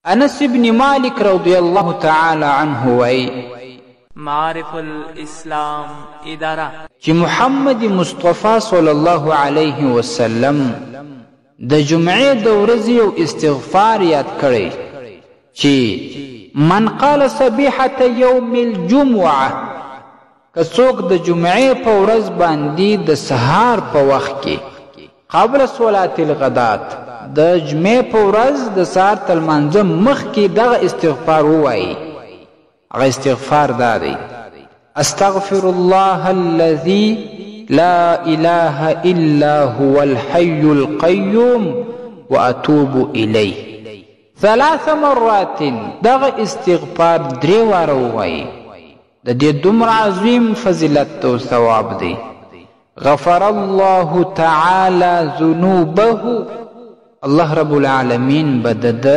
انس ابن مالک رضی الله تعالی عنه وی معارف الاسلام اداره چې محمد مصطفی صلی الله علیه وسلم د جمعې د ورځې یو استغفار یاد کړی چې من قال صبیحة یوم الجمعه که څوک د جمعې په ورځ باندې د سهار په وخت کې قبل صلاة الغدات د جمعې په ورځ د سهار تر لمانځه مخکې دغه استغفار ووایي. هغه استغفار دا دی: استغفر الله الذي لا اله الا هو الحي القيوم واتوب اليه 3 مرات. دغه استغفار 3 واره ووایي. د دې دومره عظیم فضیلت او ثواب دی. غفر الله تعالی ذنوبه، الله رب العالمین به د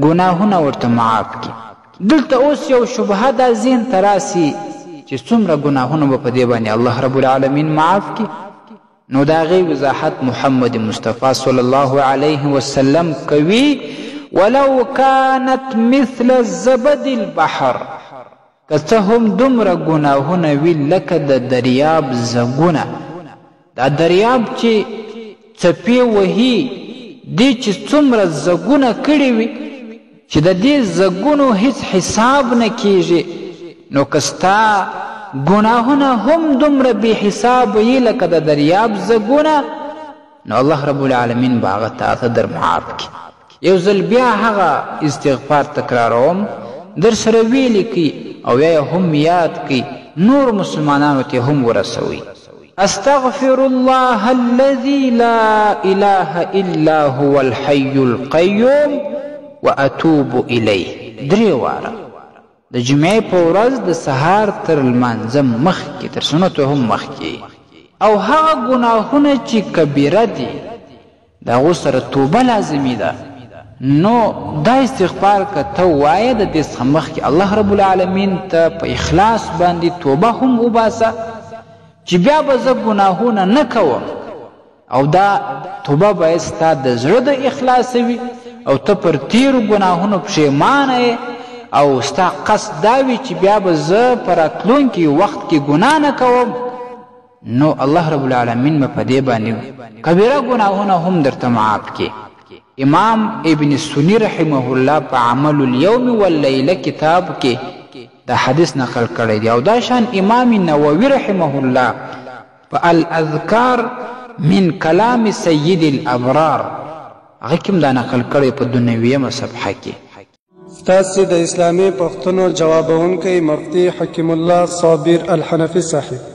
ګناهونه ورته معاف کړي. دلته اوس یو شبهه دا ذهن ته راسي چې څومره ګناهونه به په دې باندې الله رب العالمین معاف کړي. نو د هغې وضاحت محمد مصطفی صلی الله علیه وسلم کوي: ولو كانت مثل زبد البحر، که څه هم دومره ګناهونه وي لکه د دریاب زګونه. دا دریاب چې څپې وهي دې چې څومره زګونه کړي وي چې د دې زګونو هیڅ حساب نه کیږي، نو که ستا ګناهونه هم دومره بې حساب وي لکه د دریاب زګونه، نو الله رب العالمین به هغه تا در معاف کړي. یو ځل بیا هغه استغفار تکراروم، در سره ویلی کی او یا هم یاد کی، نور مسلمانانو ته هم ورسوي. استغفر الله الذي لا اله الا هو الحي القيوم واتوب الیه 3 واره د جمعې په ورځ د سهار تر لمانځه مخکې، تر سنتو هم مخکې. او هغه ګناهونه چې کبیره دي د هغو سره توبه لازمي ده. نو دا استغفار که ته وایه د دې څخه مخکې الله رب العالمین ته په اخلاص باندې توبه هم وباسه چې بیا به زه ګناهونه نه کوم، او دا توبه باید ستا د زړه د اخلاص وي او ته پر تیرو ګناهونو پښیمانه یې او ستا قصد دا وي چې بیا به زه په راتلونکي وخت کې ګناه نه کوم، نو الله رب العالمین به په دې باندې کبیره ګناهونه هم درته معاف کړي. امام ابن سنی رحمه الله په عمل اليوم واللیله کتاب کې دا حدیث نقل کړی دی، او دا شان امام نووي رحمه الله په الاذکار من کلام سید الابرار هغه کې دا نقل کړی په 92 صفحه کې. ستاسو د اسلامي پوښتنو جوابونکی مفتی حکیم الله صابر الحنفي صاحب.